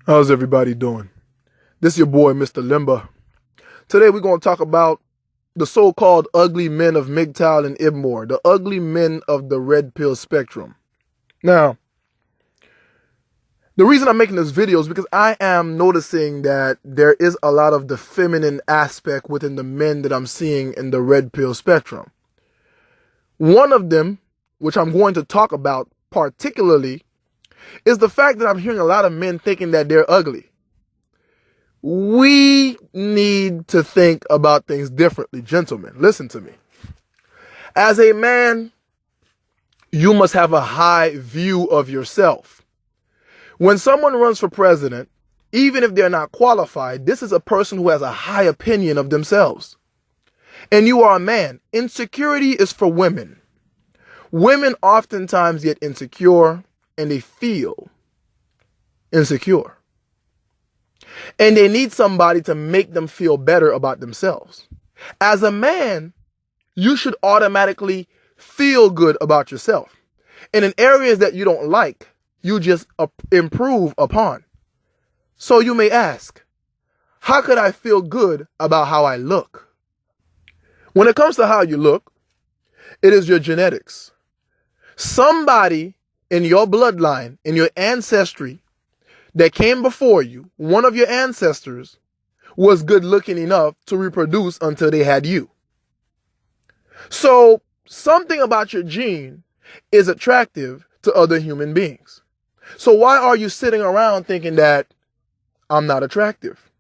How's everybody doing? This is your boy, Mr. Lemba. Today we're going to talk about the so-called ugly men of Mgtow and Ibmor, the ugly men of the red pill spectrum. Now, the reason I'm making this video is because I am noticing that there is a lot of the feminine aspect within the men that I'm seeing in the red pill spectrum. One of them, which I'm going to talk about particularly, is the fact that I'm hearing a lot of men thinking that they're ugly. We need to think about things differently, gentlemen. Listen to me. As a man, you must have a high view of yourself. When someone runs for president, even if they're not qualified, this is a person who has a high opinion of themselves. And you are a man. Insecurity is for women. Women oftentimes get insecure and they feel insecure. And they need somebody to make them feel better about themselves. As a man, you should automatically feel good about yourself. And in areas that you don't like, you just improve upon. So you may ask, how could I feel good about how I look? When it comes to how you look, it is your genetics. Somebody in your bloodline, in your ancestry that came before you, one of your ancestors was good looking enough to reproduce until they had you. So something about your gene is attractive to other human beings. So why are you sitting around thinking that I'm not attractive?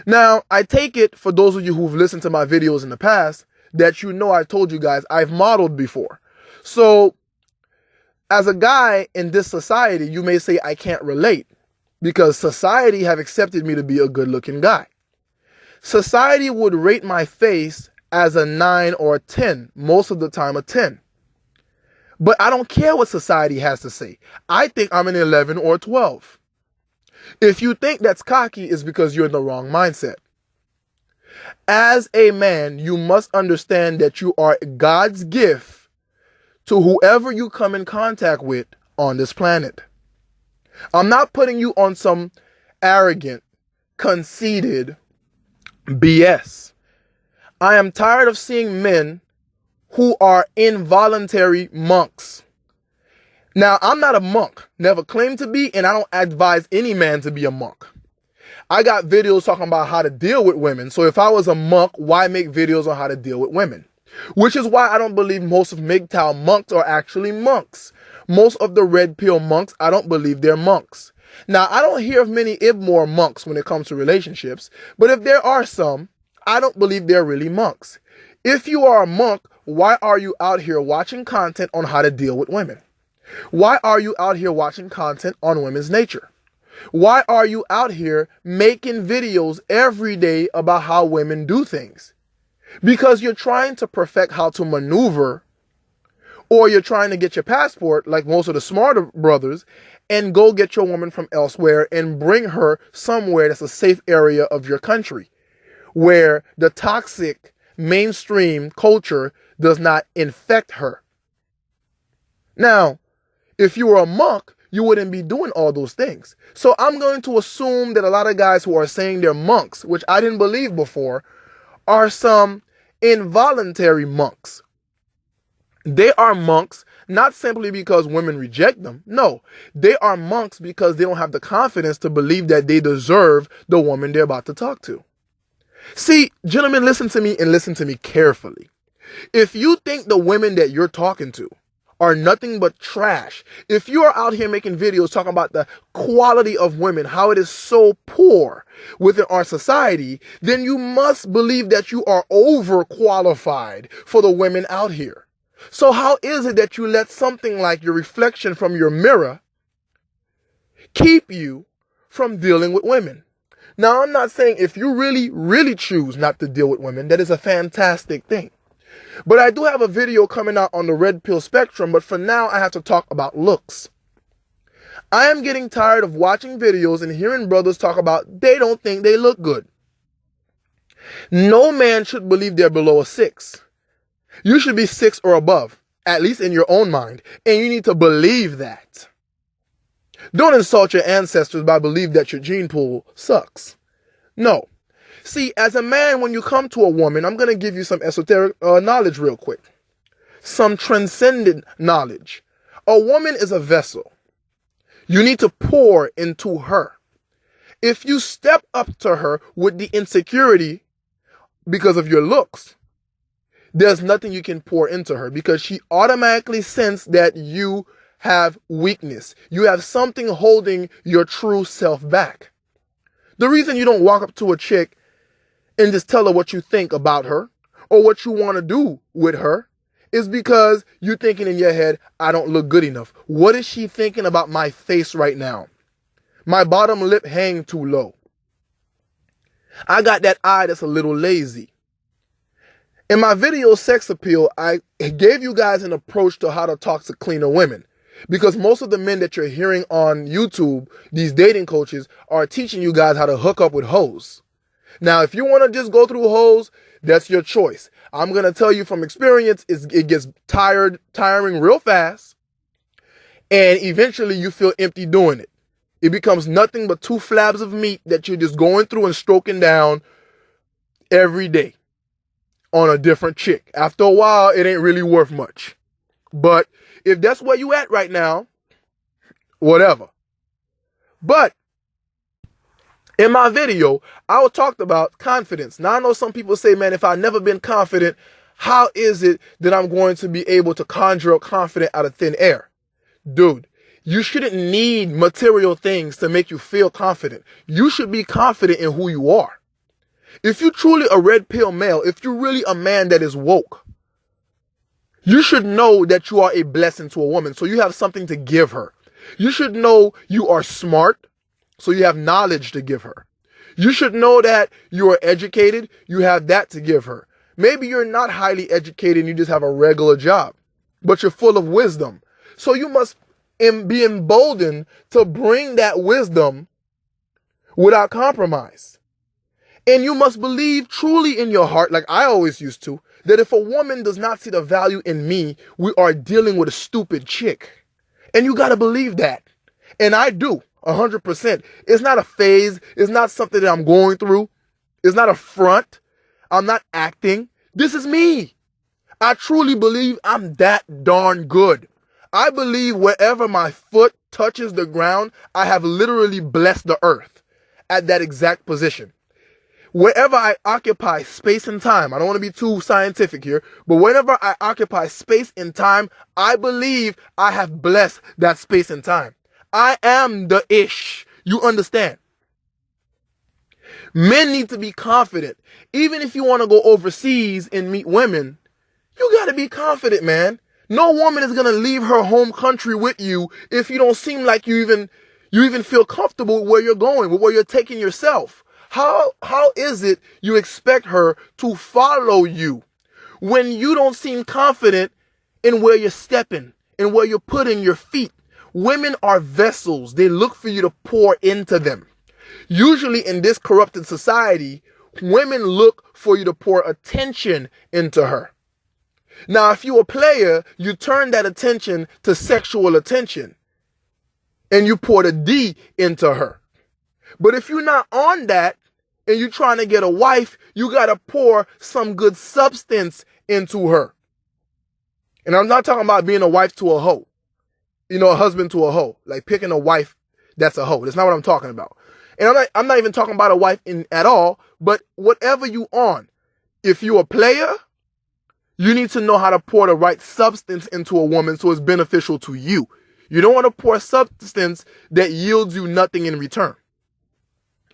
Now, I take it for those of you who've listened to my videos in the past that you know I told you guys I've modeled before. So as a guy in this society, you may say I can't relate because society have accepted me to be a good-looking guy. Society would rate my face as a 9 or a 10, most of the time a 10. But I don't care what society has to say. I think I'm an 11 or 12. If you think that's cocky, it's because you're in the wrong mindset. As a man, you must understand that you are God's gift to whoever you come in contact with on this planet. I'm not putting you on some arrogant, conceited BS. I am tired of seeing men who are involuntary monks. Now, I'm not a monk, never claimed to be, and I don't advise any man to be a monk. I got videos talking about how to deal with women. So if I was a monk, why make videos on how to deal with women? Which is why I don't believe most of Mgtow monks are actually monks. Most of the red pill monks, I don't believe they're monks. Now, I don't hear of many Ibmor monks when it comes to relationships, but if there are some, I don't believe they're really monks. If you are a monk, why are you out here watching content on how to deal with women? Why are you out here watching content on women's nature? Why are you out here making videos every day about how women do things? Because you're trying to perfect how to maneuver, or you're trying to get your passport, like most of the smarter brothers, and go get your woman from elsewhere and bring her somewhere that's a safe area of your country, where the toxic mainstream culture does not infect her. Now, if you were a monk, you wouldn't be doing all those things. So I'm going to assume that a lot of guys who are saying they're monks, which I didn't believe before, are some involuntary monks. They are monks not simply because women reject them. No, they are monks because they don't have the confidence to believe that they deserve the woman they're about to talk to. See, gentlemen, listen to me and listen to me carefully. If you think the women that you're talking to are nothing but trash, if you are out here making videos talking about the quality of women, how it is so poor within our society, then you must believe that you are overqualified for the women out here. So how is it that you let something like your reflection from your mirror keep you from dealing with women? Now, I'm not saying if you really choose not to deal with women, that is a fantastic thing. But I do have a video coming out on the red pill spectrum, but for now I have to talk about looks. I am getting tired of watching videos and hearing brothers talk about they don't think they look good. No man should believe they're below a 6. You should be 6 or above, at least in your own mind, and you need to believe that. Don't insult your ancestors by believing that your gene pool sucks. No. See, as a man, when you come to a woman, I'm going to give you some esoteric knowledge real quick. Some transcendent knowledge. A woman is a vessel. You need to pour into her. If you step up to her with the insecurity because of your looks, there's nothing you can pour into her because she automatically senses that you have weakness. You have something holding your true self back. The reason you don't walk up to a chick and just tell her what you think about her or what you want to do with her is because you're thinking in your head, I don't look good enough. What is she thinking about my face right now? My bottom lip hang too low. I got that eye that's a little lazy. In my video, Sex Appeal, I gave you guys an approach to how to talk to cleaner women. Because most of the men that you're hearing on YouTube, these dating coaches, are teaching you guys how to hook up with hoes. Now, if you want to just go through hoes, that's your choice. I'm going to tell you from experience, it gets tiring real fast. And eventually you feel empty doing it. It becomes nothing but two flabs of meat that you're just going through and stroking down every day on a different chick. After a while, it ain't really worth much. But if that's where you at right now, whatever. But in my video, I talked about confidence. Now, I know some people say, man, if I've never been confident, how is it that I'm going to be able to conjure up confidence out of thin air? Dude, you shouldn't need material things to make you feel confident. You should be confident in who you are. If you're truly a red pill male, if you're really a man that is woke, you should know that you are a blessing to a woman, so you have something to give her. You should know you are smart, so you have knowledge to give her. You should know that you are educated, you have that to give her. Maybe you're not highly educated and you just have a regular job, but you're full of wisdom. So you must be emboldened to bring that wisdom without compromise. And you must believe truly in your heart, like I always used to, that if a woman does not see the value in me, we are dealing with a stupid chick. And you got to believe that. And I do, 100%. It's not a phase. It's not something that I'm going through. It's not a front. I'm not acting. This is me. I truly believe I'm that darn good. I believe wherever my foot touches the ground, I have literally blessed the earth at that exact position. Wherever I occupy space and time, I don't want to be too scientific here, but whenever I occupy space and time, I believe I have blessed that space and time. I am the ish. You understand? Men need to be confident. Even if you want to go overseas and meet women, you got to be confident, man. No woman is going to leave her home country with you if you don't seem like you even feel comfortable with where you're going, with where you're taking yourself. How is it you expect her to follow you when you don't seem confident in where you're stepping and where you're putting your feet? Women are vessels. They look for you to pour into them. Usually in this corrupted society, women look for you to pour attention into her. Now, if you're a player, you turn that attention to sexual attention and you pour the D into her. But if you're not on that and you're trying to get a wife, you got to pour some good substance into her. And I'm not talking about being a wife to a hoe. You know, a husband to a hoe. Like picking a wife that's a hoe. That's not what I'm talking about. And I'm not even talking about a wife at all. But whatever you on, if you're a player, you need to know how to pour the right substance into a woman so it's beneficial to you. You don't want to pour substance that yields you nothing in return.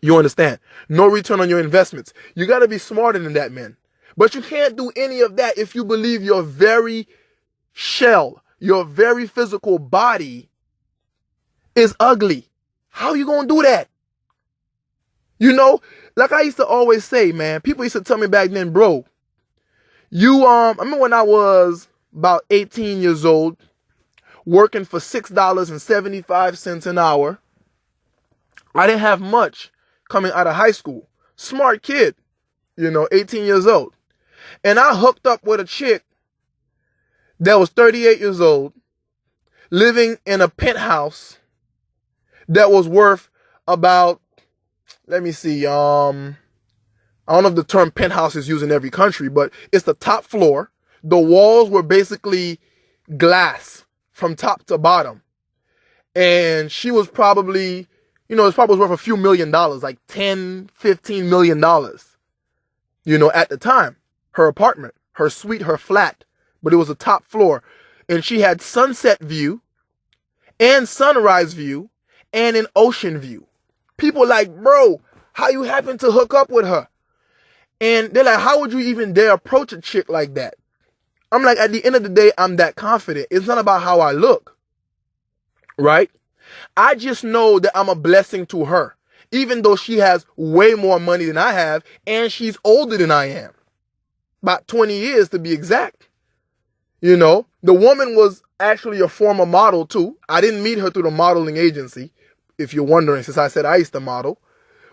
You understand? No return on your investments. You got to be smarter than that, man. But you can't do any of that if you believe your very shell, your very physical body is ugly. How you going to do that? You know, like I used to always say, man, people used to tell me back then, bro, I remember when I was about 18 years old, working for $6.75 an hour. I didn't have much coming out of high school. Smart kid, 18 years old. And I hooked up with a chick that was 38 years old, living in a penthouse that was worth about, let me see, I don't know if the term penthouse is used in every country, but it's the top floor. The walls were basically glass from top to bottom. And she was probably, it's probably worth a few $1,000,000, like $10-15 million, at the time. Her apartment, her suite, her flat, but it was a top floor. And she had sunset view and sunrise view and an ocean view. People like, bro, how you happen to hook up with her? And they're like, how would you even dare approach a chick like that? I'm like, at the end of the day, I'm that confident. It's not about how I look, right? I just know that I'm a blessing to her, even though she has way more money than I have, and she's older than I am. About 20 years to be exact. The woman was actually a former model too. I didn't meet her through the modeling agency, if you're wondering, since I said I used to model.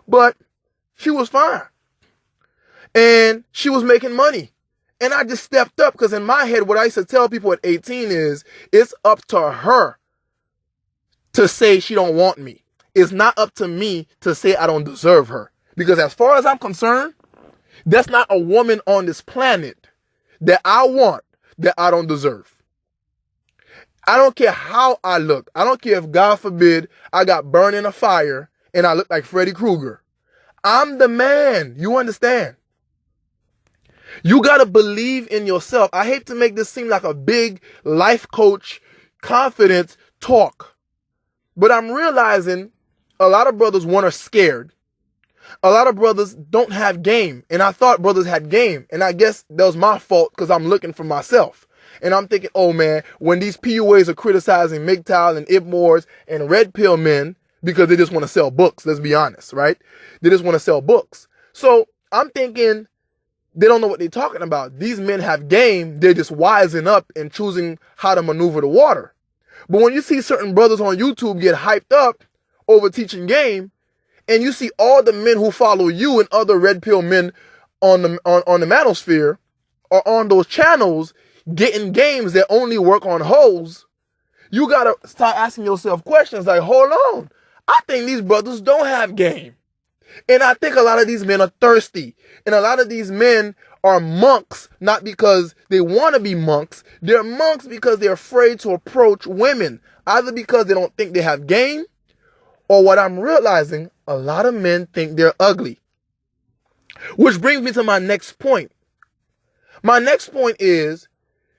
But she was fine. And she was making money. And I just stepped up because in my head, what I used to tell people at 18 is, it's up to her to say she don't want me. It's not up to me to say I don't deserve her. Because as far as I'm concerned, there's not a woman on this planet that I want that I don't deserve. I don't care how I look. I don't care if, God forbid, I got burned in a fire and I look like Freddy Krueger. I'm the man. You understand? You got to believe in yourself. I hate to make this seem like a big life coach confidence talk, but I'm realizing a lot of brothers, one, are scared. A lot of brothers don't have game. And I thought brothers had game. And I guess that was my fault because I'm looking for myself. And I'm thinking, oh man, when these PUAs are criticizing Mgtow and Ibmors and red pill men because they just want to sell books, let's be honest, right? They just want to sell books. So I'm thinking they don't know what they're talking about. These men have game. They're just wising up and choosing how to maneuver the water. But when you see certain brothers on YouTube get hyped up over teaching game, and you see all the men who follow you and other red pill men on the manosphere are on those channels getting games that only work on hoes, you gotta start asking yourself questions like, hold on, I think these brothers don't have game. And I think a lot of these men are thirsty. And a lot of these men are monks, not because they want to be monks. They're monks because they're afraid to approach women, either because they don't think they have game, or what I'm realizing, a lot of men think they're ugly. Which brings me to my next point. My next point is,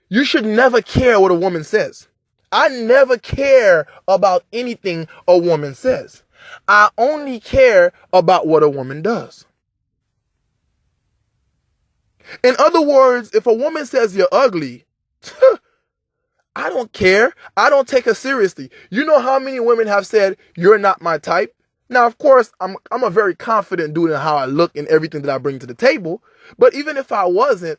you should never care what a woman says. I never care about anything a woman says. I only care about what a woman does. In other words, if a woman says you're ugly, I don't care. I don't take her seriously. You know how many women have said, you're not my type? Now, of course, I'm a very confident dude in how I look and everything that I bring to the table. But even if I wasn't,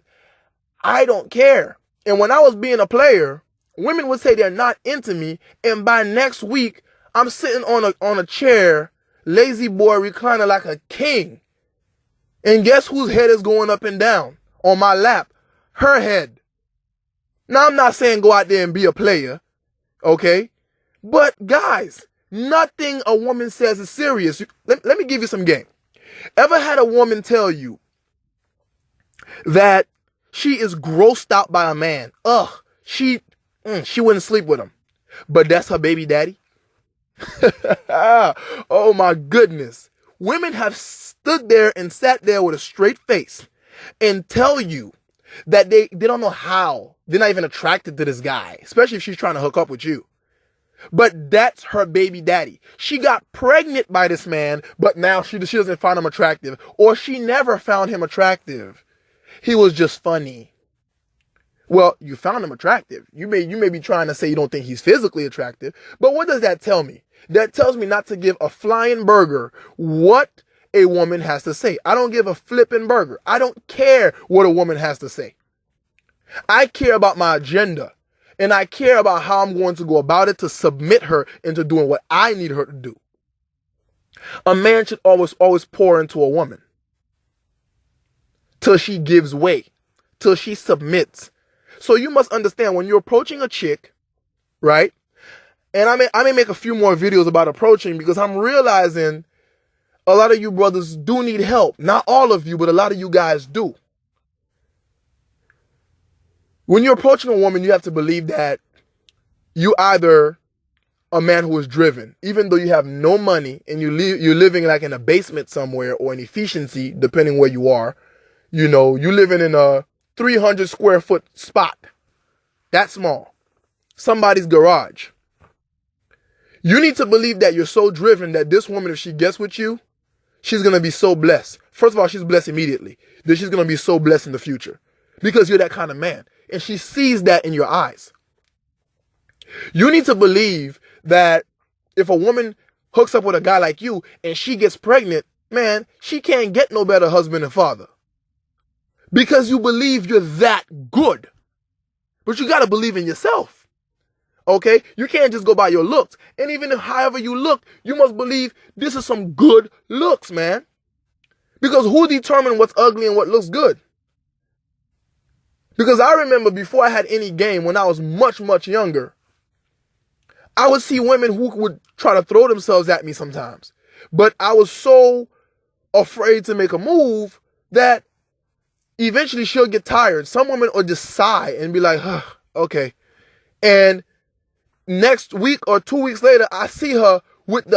I don't care. And when I was being a player, women would say they're not into me. And by next week, I'm sitting on a chair, lazy boy recliner like a king. And guess whose head is going up and down on my lap? Her head. Now, I'm not saying go out there and be a player, okay? But guys, nothing a woman says is serious. Let me give you some game. Ever had a woman tell you that she is grossed out by a man? She wouldn't sleep with him, but that's her baby daddy? Oh my goodness. Women have stood there and sat there with a straight face and tell you that they don't know how. They're not even attracted to this guy, especially if she's trying to hook up with you. But that's her baby daddy. She got pregnant by this man, but now she doesn't find him attractive. Or she never found him attractive. He was just funny. Well, you found him attractive. You may be trying to say you don't think he's physically attractive, but what does that tell me? That tells me not to give a flying burger what a woman has to say. I don't give a flipping burger. I don't care what a woman has to say. I care about my agenda, and I care about how I'm going to go about it to submit her into doing what I need her to do. A man should always pour into a woman till she gives way, till she submits. So you must understand, when you're approaching a chick, right? And I may make a few more videos about approaching, because I'm realizing a lot of you brothers do need help. Not all of you, but a lot of you guys do. When you're approaching a woman, you have to believe that you either a man who is driven, even though you have no money and you're living like in a basement somewhere or an efficiency, depending where you are. You know, you living in a 300 square foot spot. That small. Somebody's garage. You need to believe that you're so driven that this woman, if she gets with you, she's going to be so blessed. First of all, she's blessed immediately. Then she's going to be so blessed in the future, because you're that kind of man. And she sees that in your eyes. You need to believe that if a woman hooks up with a guy like you and she gets pregnant, man, she can't get no better husband and father. Because you believe you're that good. But you got to believe in yourself. Okay? You can't just go by your looks. And even if however you look, you must believe this is some good looks, man. Because who determines what's ugly and what looks good? Because I remember before I had any game, when I was much, much younger, I would see women who would try to throw themselves at me sometimes. But I was so afraid to make a move that eventually she'll get tired. Some women will just sigh and be like, okay. And next week or 2 weeks later, I see her with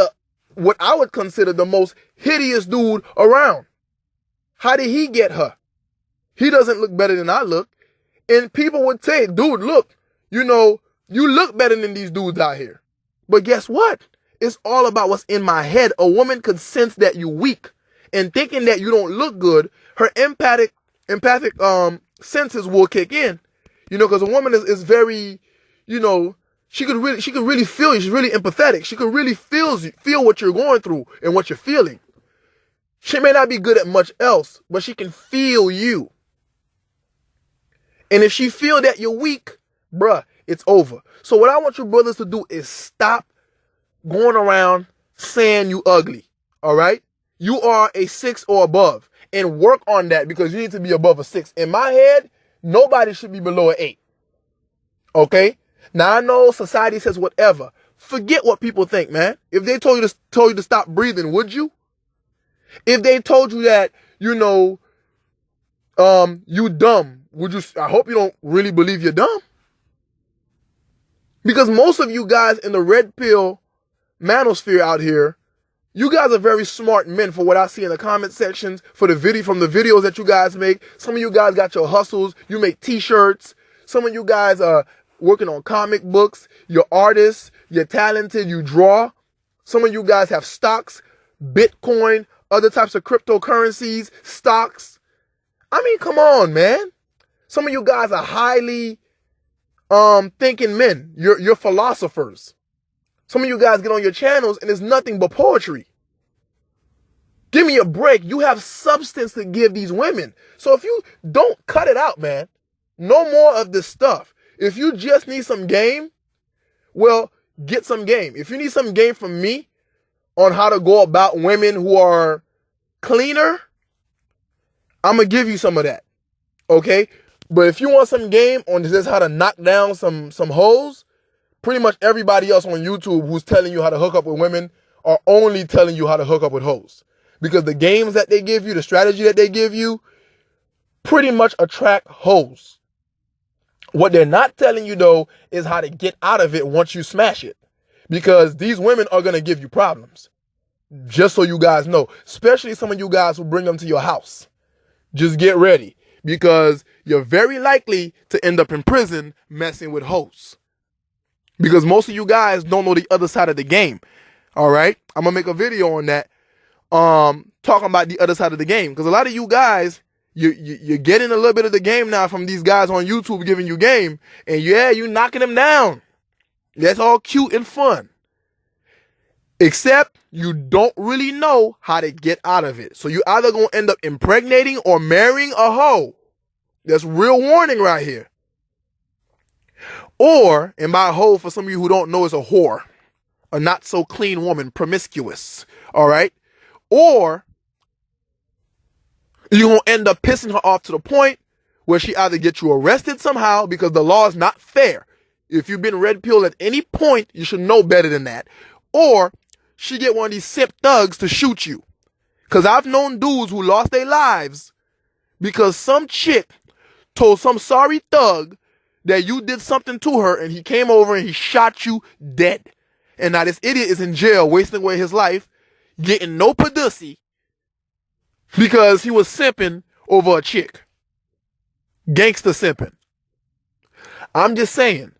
what I would consider the most hideous dude around. How did he get her? He doesn't look better than I look. And people would say, dude, look, you know, you look better than these dudes out here. But guess what? It's all about what's in my head. A woman could sense that you're weak, and thinking that you don't look good, her empathic senses will kick in. You know, because a woman is very, you know, she could really feel you. She's really empathetic. She could really feel what you're going through and what you're feeling. She may not be good at much else, but she can feel you. And if she feel that you're weak, bruh, it's over. So what I want you brothers to do is stop going around saying you ugly. All right? You are a 6 or above, and work on that, because you need to be above a 6. In my head, nobody should be below an 8. Okay? Now I know society says whatever. Forget what people think, man. If they told you to stop breathing, would you? If they told you that, you know, you dumb, would you? I hope you don't really believe you're dumb. Because most of you guys in the red pill manosphere out here, you guys are very smart men, for what I see in the comment sections, from the videos that you guys make. Some of you guys got your hustles. You make t-shirts. Some of you guys are working on comic books. You're artists. You're talented. You draw. Some of you guys have stocks, Bitcoin, other types of cryptocurrencies, stocks. I mean, come on, man. Some of you guys are highly thinking men. You're philosophers. Some of you guys get on your channels and it's nothing but poetry. Give me a break. You have substance to give these women. So if you don't, cut it out, man. No more of this stuff. If you just need some game, well, get some game. If you need some game from me on how to go about women who are cleaner, I'm going to give you some of that. Okay? But if you want some game on just how to knock down some hoes, pretty much everybody else on YouTube who's telling you how to hook up with women are only telling you how to hook up with hoes. Because the games that they give you, the strategy that they give you, pretty much attract hoes. What they're not telling you, though, is how to get out of it once you smash it. Because these women are going to give you problems. Just so you guys know. Especially some of you guys who bring them to your house. Just get ready. Because you're very likely to end up in prison messing with hoes. Because most of you guys don't know the other side of the game. All right? I'm going to make a video on that. Talking about the other side of the game. Because a lot of you guys, you're getting a little bit of the game now from these guys on YouTube giving you game. And yeah, you're knocking them down. That's all cute and fun. Except you don't really know how to get out of it. So you either going to end up impregnating or marrying a hoe. That's real warning right here. Or, and by hoe, for some of you who don't know, is a whore. A not so clean woman, promiscuous. All right? Or you're going to end up pissing her off to the point where she either gets you arrested somehow because the law is not fair. If you've been red pilled at any point, you should know better than that. Or she get one of these simp thugs to shoot you. Because I've known dudes who lost their lives because some chick told some sorry thug that you did something to her, and he came over and he shot you dead. And now this idiot is in jail wasting away his life, getting no pussy because he was simping over a chick. Gangster simping. I'm just saying.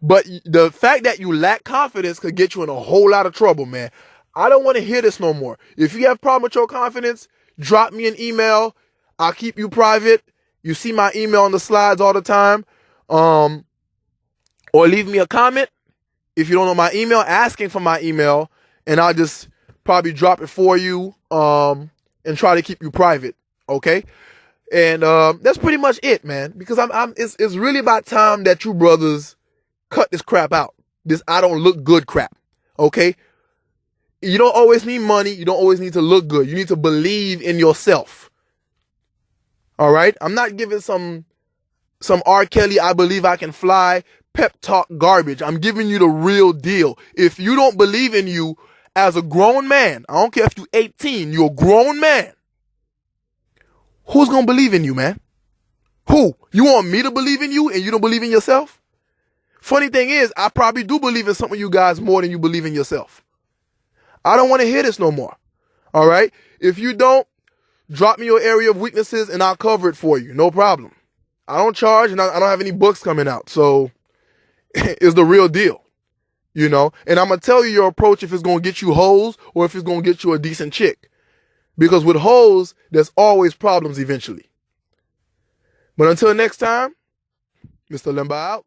But the fact that you lack confidence could get you in a whole lot of trouble, man. I don't want to hear this no more. If you have a problem with your confidence, drop me an email. I'll keep you private. You see my email on the slides all the time. Or leave me a comment. If you don't know my email, asking for my email, and I'll just probably drop it for you and try to keep you private, okay? And that's pretty much it, man. Because it's really about time that you brothers cut this crap out. This I don't look good crap, okay? You don't always need money. You don't always need to look good. You need to believe in yourself. All right? I'm not giving some R. Kelly, I believe I can fly, pep talk garbage. I'm giving you the real deal. If you don't believe in you as a grown man, I don't care if you're 18, you're a grown man. Who's going to believe in you, man? Who? You want me to believe in you and you don't believe in yourself? Funny thing is, I probably do believe in some of you guys more than you believe in yourself. I don't want to hear this no more. All right? If you don't, drop me your area of weaknesses and I'll cover it for you. No problem. I don't charge and I don't have any books coming out. So it's the real deal, you know? And I'm going to tell you your approach if it's going to get you hoes or if it's going to get you a decent chick. Because with hoes, there's always problems eventually. But until next time, Mr. Lemba out.